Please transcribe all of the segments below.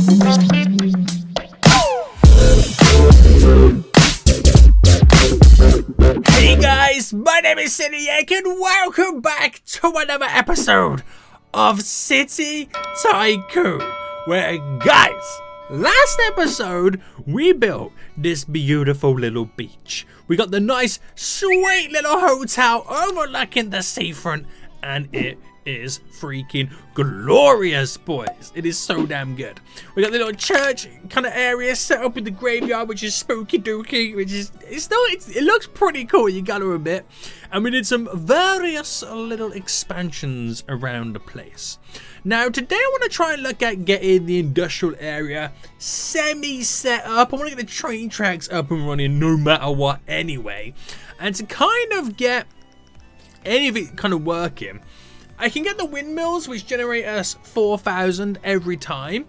Hey guys, my name is Seniac and welcome back to another episode of City Tycoon, where guys, last episode we built this beautiful little beach. We got the nice sweet little hotel overlooking the seafront and it is freaking glorious, boys. It is so damn good. We got the little church kind of area set up in the graveyard, which is spooky dooky, which is it looks pretty cool, you gotta admit. And we did some various little expansions around the place. Now today I want to try and look at getting the industrial area semi set up. I want to get the train tracks up and running no matter what anyway, and to kind of get any of it kind of working, I can get the windmills, which generate us 4,000 every time,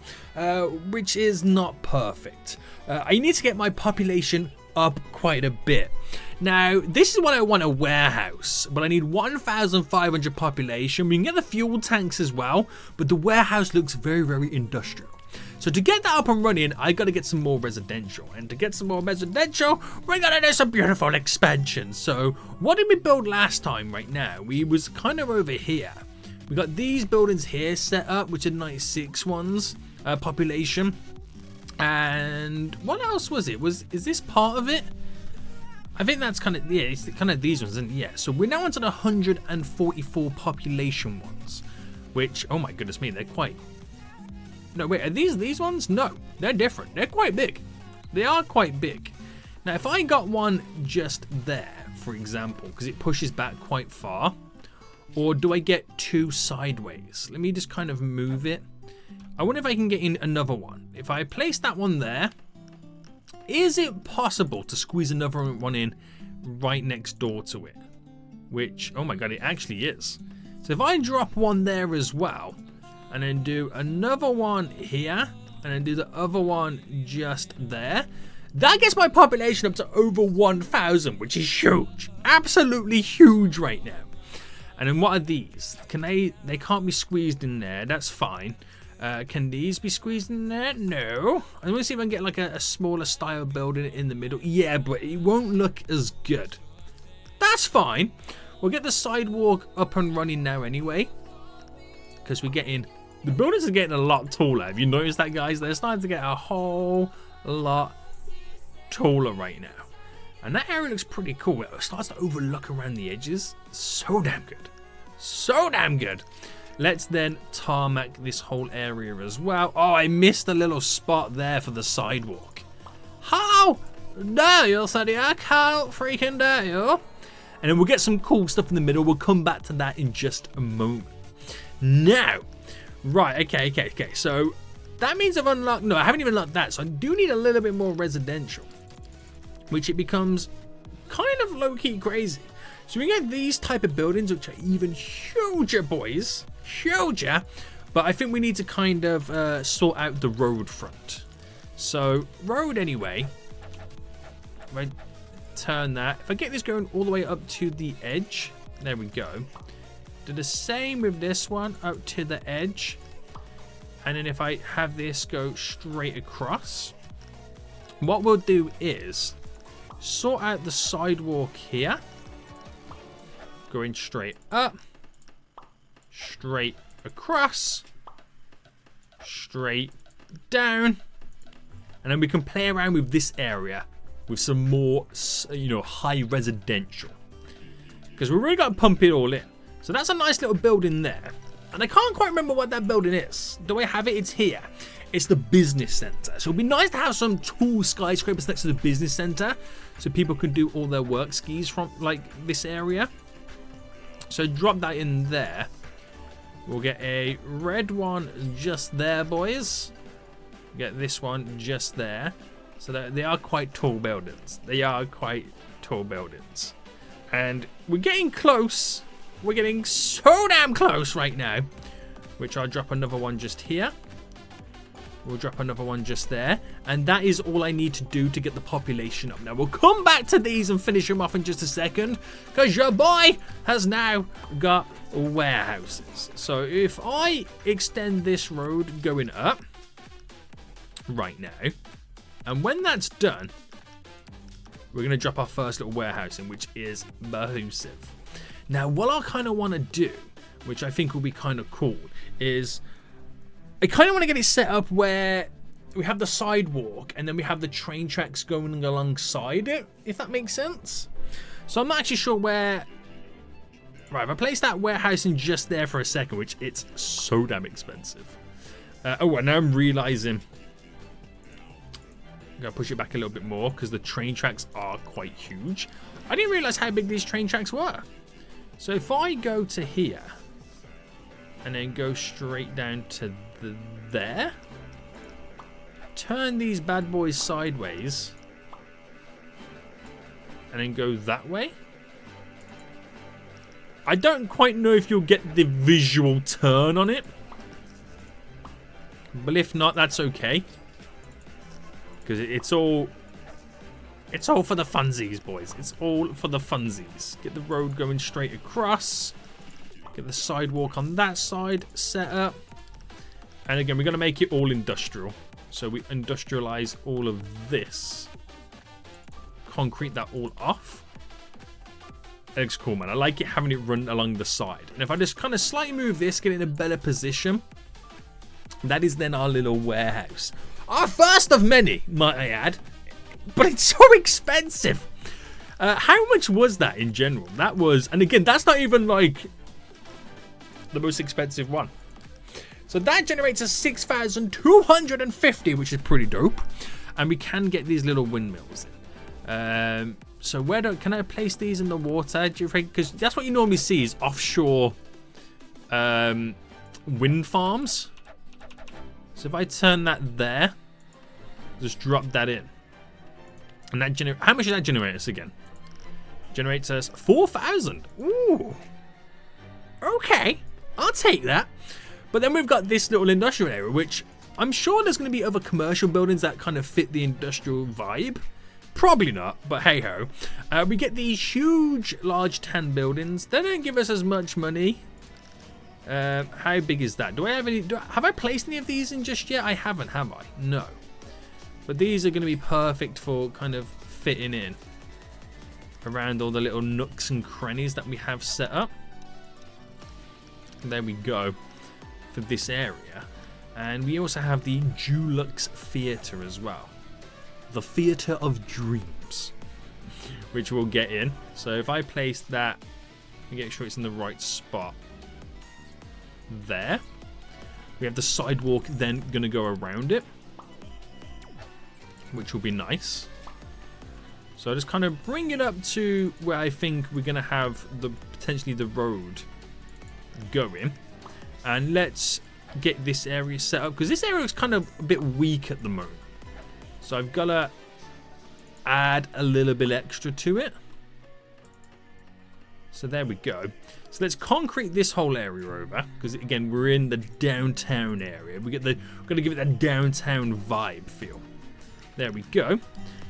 which is not perfect. I need to get my population up quite a bit. Now, this is what I want, a warehouse, but I need 1,500 population. We can get the fuel tanks as well, but the warehouse looks very, very industrial. So to get that up and running, I got to get some more residential. And to get some more residential, we're going to do some beautiful expansions. So what did we build last time right now? We was kind of over here. We got these buildings here set up, which are 96 ones, population. And what else was it? Is this part of it? I think that's kind of, yeah, it's kind of these ones, isn't it? Yeah, so we're now onto the 144 population ones, which, oh my goodness me, they're quite... No, wait, are these ones? No, they're different. They're quite big. They are quite big. Now, if I got one just there, for example, because it pushes back quite far, or do I get two sideways? Let me just kind of move it. I wonder if I can get in another one. If I place that one there, is it possible to squeeze another one in right next door to it? Which, oh my god, it actually is. So if I drop one there as well, and then do another one here, and then do the other one just there, that gets my population up to over 1,000, which is huge. Absolutely huge right now. And then what are these? Can they can't be squeezed in there, that's fine. Can these be squeezed in there? No. I want to see if I can get like a smaller style building in the middle. Yeah, but it won't look as good. That's fine. We'll get the sidewalk up and running now anyway, because we're getting... The buildings are getting a lot taller. Have you noticed that, guys? They're starting to get a whole lot taller right now. And that area looks pretty cool. It starts to overlook around the edges. So damn good. So damn good. Let's then tarmac this whole area as well. Oh, I missed a little spot there for the sidewalk. How dare you, Seniac? How freaking dare you? And then we'll get some cool stuff in the middle. We'll come back to that in just a moment. Now... Right, okay. So that means I've unlocked... No, I haven't even unlocked that. So I do need a little bit more residential, which it becomes kind of low-key crazy. So we get these type of buildings, which are even huger, boys. Huger. But I think we need to kind of sort out the road front. So road anyway. If I turn that. If I get this going all the way up to the edge. There we go. Do the same with this one up to the edge, and then if I have this go straight across, what we'll do is sort out the sidewalk here, going straight up, straight across, straight down, and then we can play around with this area with some more, high residential, because we really got to pump it all in. So that's a nice little building there. And I can't quite remember what that building is. Do I have it? It's here. It's the business center. So it'd be nice to have some tall skyscrapers next to the business center, so people can do all their work skis from like this area. So drop that in there. We'll get a red one just there, boys. Get this one just there. So that they are quite tall buildings. They are quite tall buildings. And we're getting close. We're getting so damn close right now. Which I'll drop another one just here. We'll drop another one just there. And that is all I need to do to get the population up. Now, we'll come back to these and finish them off in just a second, because your boy has now got warehouses. So if I extend this road going up, right now. And when that's done, we're going to drop our first little warehouse in, which is massive. Now, what I kind of want to do, which I think will be kind of cool, is I kind of want to get it set up where we have the sidewalk and then we have the train tracks going alongside it, if that makes sense. So I'm not actually sure where... Right, if I place that warehouse in just there for a second, which it's so damn expensive. And now I'm realizing I'm going to push it back a little bit more because the train tracks are quite huge. I didn't realize how big these train tracks were. So if I go to here and then go straight down to there, turn these bad boys sideways and then go that way. I don't quite know if you'll get the visual turn on it, but if not, that's okay, because it's all for the funsies, boys. It's all for the funsies. Get the road going straight across, get the sidewalk on that side set up, and again, we're going to make it all industrial. So we industrialize all of this, concrete that all off. It looks cool, man. I like it having it run along the side. And if I just kind of slightly move this, get in a better position, that is then our little warehouse. Our first of many, might I add. But it's so expensive. How much was that in general? That was, and again, that's not even like the most expensive one. So that generates a 6,250, which is pretty dope. And we can get these little windmills in. So where can I place these in the water, do you think? Because that's what you normally see is offshore wind farms. So if I turn that there, just drop that in. And that how much does that generate us again? Generates us 4,000. Ooh. Okay, I'll take that. But then we've got this little industrial area, which I'm sure there's going to be other commercial buildings that kind of fit the industrial vibe. Probably not, but hey ho. We get these huge, large tan buildings. They don't give us as much money. How big is that? Do I have any? Have I placed any of these in just yet? I haven't, have I? No. But these are going to be perfect for kind of fitting in around all the little nooks and crannies that we have set up. And there we go for this area. And we also have the Dulux Theatre as well. The Theatre of Dreams, which we'll get in. So if I place that and get sure it's in the right spot there, we have the sidewalk then going to go around it, which will be nice. So I'll just kind of bring it up to where I think we're going to have the potentially the road going, and let's get this area set up because this area is kind of a bit weak at the moment. So I've got to add a little bit extra to it. So there we go. So let's concrete this whole area over because again we're in the downtown area. We're going to give it that downtown vibe feel. There we go.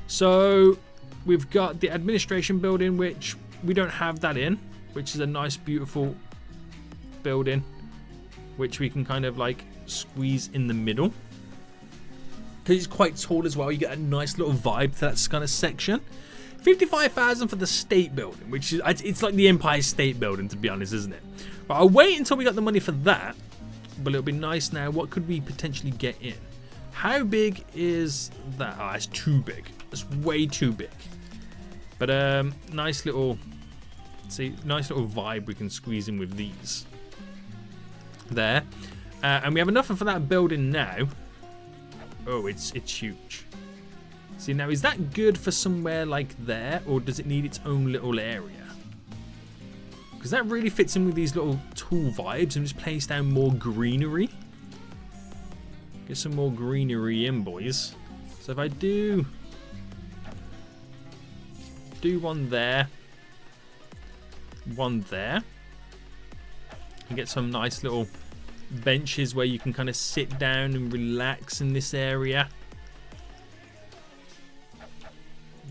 So we've got the administration building, which we don't have that in, which is a nice, beautiful building, which we can kind of like squeeze in the middle. Because it's quite tall as well, you get a nice little vibe to that kind of section. 55,000 for the state building, which is it's like the Empire State Building, to be honest, isn't it? But I'll wait until we got the money for that. But it'll be nice now. What could we potentially get in? How big is that? Ah, it's too big. It's way too big. But nice little, see, nice little vibe we can squeeze in with these. There, and we have enough for that building now. Oh, it's huge. See, now is that good for somewhere like there, or does it need its own little area? Because that really fits in with these little tool vibes and just place down more greenery. Get some more greenery in, boys. So if I do one there, and get some nice little benches where you can kind of sit down and relax in this area.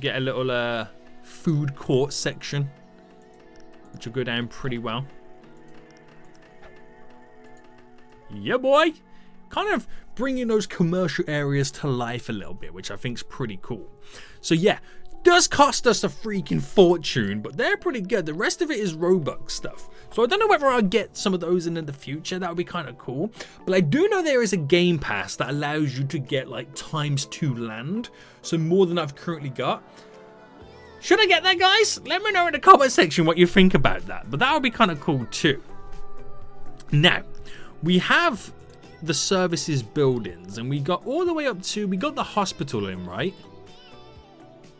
Get a little food court section, which will go down pretty well. Yeah, boy. kind of bringing those commercial areas to life a little bit, which I think is pretty cool. So yeah, does cost us a freaking fortune, but they're pretty good. The rest of it is Robux stuff. So I don't know whether I'll get some of those in the future. That would be kind of cool. But I do know there is a game pass that allows you to get like ×2 land. So more than I've currently got. Should I get that, guys? Let me know in the comment section what you think about that. But that would be kind of cool too. Now, we have the services buildings, and we got all the way up to, we got the hospital in, right?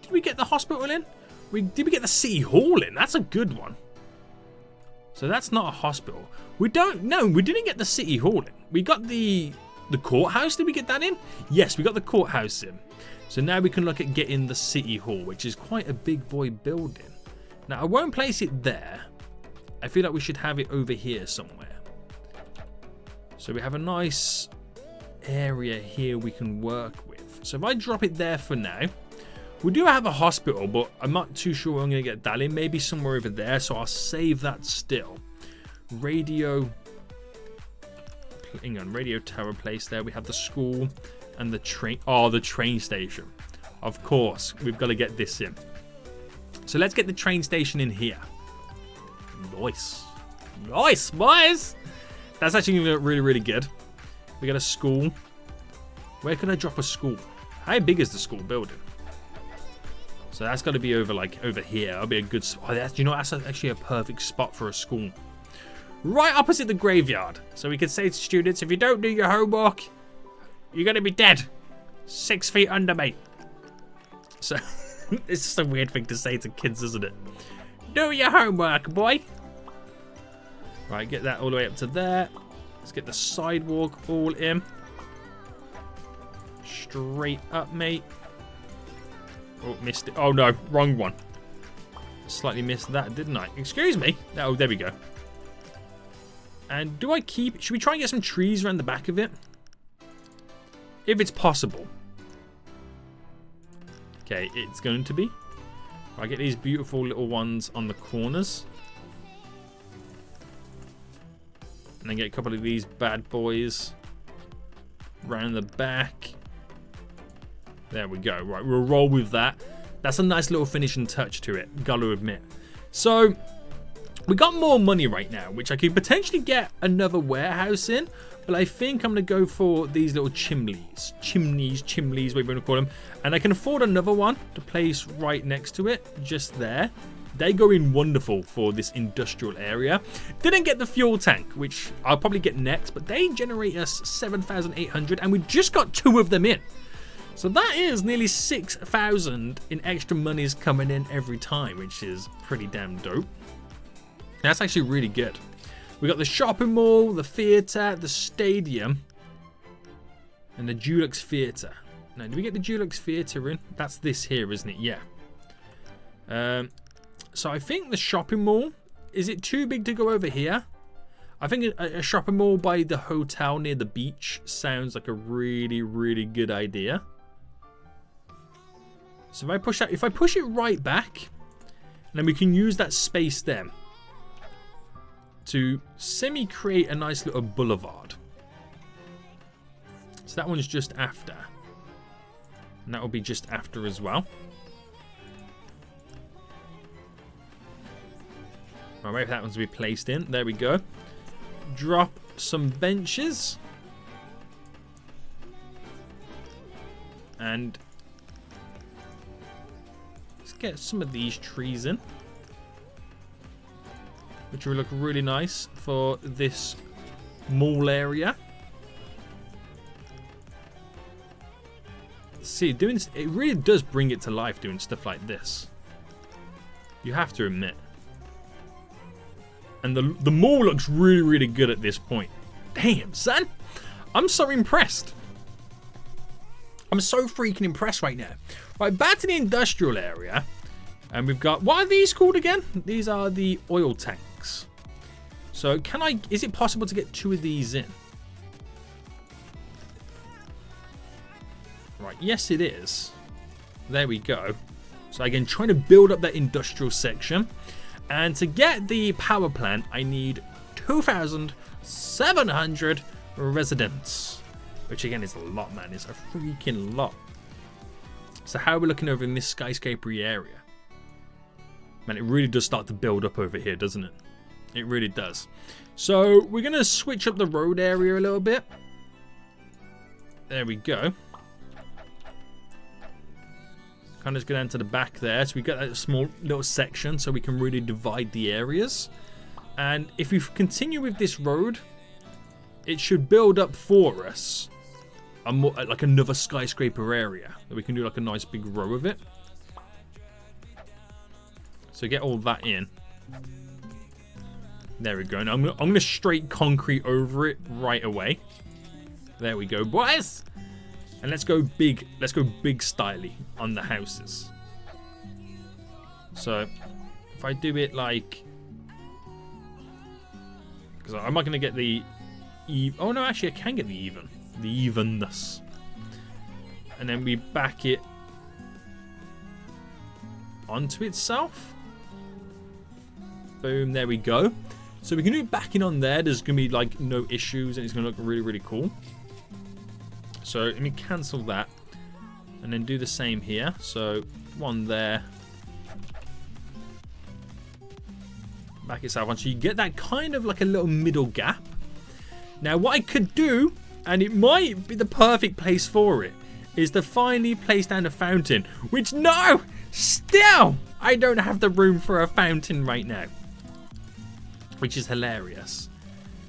Did we get the hospital in? Did we get the city hall in? That's a good one. So that's not a hospital. We didn't get the city hall in. We got the courthouse. Did we get that in? Yes, we got the courthouse in. So now we can look at getting the city hall, which is quite a big boy building. Now I won't place it there. I feel like we should have it over here somewhere. So we have a nice area here we can work with. So if I drop it there for now, we do have a hospital, but I'm not too sure where I'm going to get that in. Maybe somewhere over there, so I'll save that still. Radio tower place there. We have the school and the train. Oh, the train station. Of course, we've got to get this in. So let's get the train station in here. Nice. Nice, boys. That's actually going to look really, really good. We got a school. Where can I drop a school? How big is the school building? So that's got to be over here. That'll be a good spot. Oh, you know, that's actually a perfect spot for a school. Right opposite the graveyard. So we could say to students, if you don't do your homework, you're going to be dead. 6 feet under, mate. So it's just a weird thing to say to kids, isn't it? Do your homework, boy. Right, get that all the way up to there. Let's get the sidewalk all in. Straight up, mate. Oh, missed it. Oh, no. Wrong one. Slightly missed that, didn't I? Excuse me. Oh, there we go. And do I keep... Should we try and get some trees around the back of it? If it's possible. Okay, it's going to be. I get these beautiful little ones on the corners. And then get a couple of these bad boys around the back. There we go. Right, we'll roll with that. That's a nice little finishing touch to it, gotta admit. So, we got more money right now, which I could potentially get another warehouse in. But I think I'm going to go for these little chimneys. Chimneys, whatever you want to call them. And I can afford another one to place right next to it, just there. They go in wonderful for this industrial area. Didn't get the fuel tank, which I'll probably get next. But they generate us 7,800, and we just got 2 of them in. So that is nearly 6,000 in extra monies coming in every time, which is pretty damn dope. That's actually really good. We got the shopping mall, the theatre, the stadium, and the Dulux Theatre. Now, do we get the Dulux Theatre in? That's this here, isn't it? Yeah. So I think the shopping mall, is it too big to go over here? I think a shopping mall by the hotel near the beach sounds like a really, really good idea. So if I push it right back, then we can use that space there to semi-create a nice little boulevard. So that one's just after. And that will be just after as well. I'll wait for that one to be placed in. There we go. Drop some benches. And let's get some of these trees in, which will look really nice for this mall area. See, doing this, it really does bring it to life doing stuff like this. You have to admit. And the mall looks really, really good at this point. Damn, son. I'm so impressed. I'm so freaking impressed right now. Right, back to the industrial area. And we've got, what are these called again? These are the oil tanks. So is it possible to get 2 of these in? Right, yes it is. There we go. So again, trying to build up that industrial section. And to get the power plant, I need 2,700 residents. which again is a lot, man. It's a freaking lot. So how are we looking over in this skyscrapery area? Man, it really does start to build up over here, doesn't it? It really does. So we're going to switch up the road area a little bit. There we go. Kind of just go down to the back there. So we got that small little section so we can really divide the areas. And if we continue with this road, it should build up for us a more, like another skyscraper area. That we can do like a nice big row of it. So get all that in. There we go. Now I'm gonna straight concrete over it right away. There we go, boys. And let's go big. Let's go big styly on the houses. So if I do it like, because I'm not gonna get the oh no, actually I can get the evenness. And then we back it onto itself. Boom, there we go. So we can do it backing on there. There's going to be like no issues and it's going to look really, really cool. So let me cancel that and then do the same here. So one there. Back itself on. So you get that kind of like a little middle gap. Now what I could do, and it might be the perfect place for it, is to finally place down a fountain. Which, no! Still, I don't have the room for a fountain right now. Which is hilarious.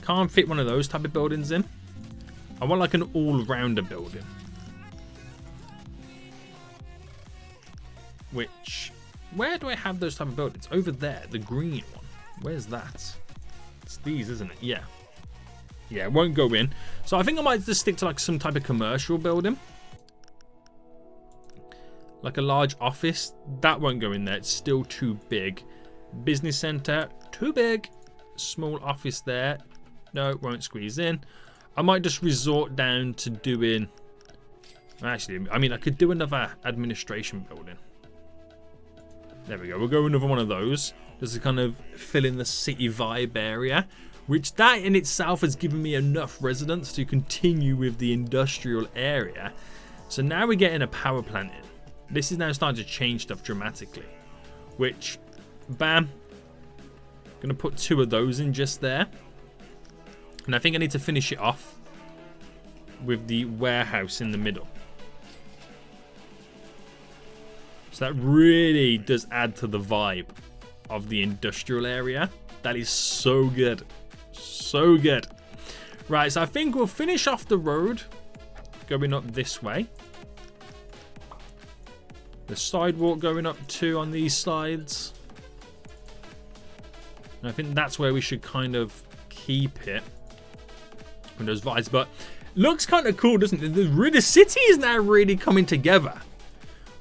Can't fit one of those type of buildings in. I want like an all-rounder building. Which, where do I have those type of buildings? Over there, the green one. Where's that? It's these, isn't it? Yeah. Yeah, it won't go in. So I think I might just stick to like some type of commercial building. Like a large office. That won't go in there. It's still too big. Business center, too big. Small office there. No, it won't squeeze in. I might just resort down to doing... Actually, I mean, I could do another administration building. There we go. We'll go another one of those. Just to kind of fill in the city vibe area. Which that in itself has given me enough residents to continue with the industrial area. So now we're getting a power plant in. This is now starting to change stuff dramatically. Which, bam. Gonna put two of those in just there. And I think I need to finish it off with the warehouse in the middle. So that really does add to the vibe of the industrial area. That is so good. So good. Right, so I think we'll finish off the road going up this way. The sidewalk going up too on these sides. And I think that's where we should kind of keep it with those vibes. But looks kind of cool, doesn't it? The city is now really coming together.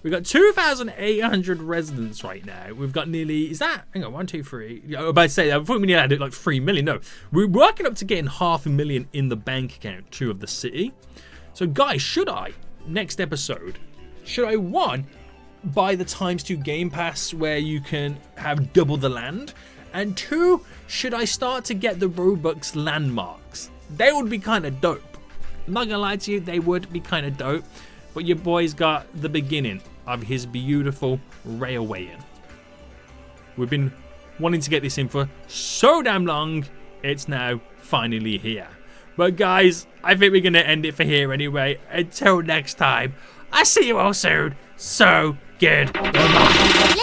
We've got 2,800 residents right now. We've got nearly, is that, hang on, 1, 2, 3. I was about to say, I thought we nearly had like 3 million. No, we're working up to getting 500,000 in the bank account too of the city. So guys, should I, next episode, should I, one, buy the ×2 Game Pass where you can have double the land? And two, should I start to get the Robux landmarks? They would be kind of dope. I'm not gonna lie to you, they would be kind of dope. But your boy's got the beginning of his beautiful railway in. We've been wanting to get this in for so damn long. It's now finally here. But guys, I think we're gonna end it for here anyway. Until next time, I'll see you all soon. So good. Bye-bye.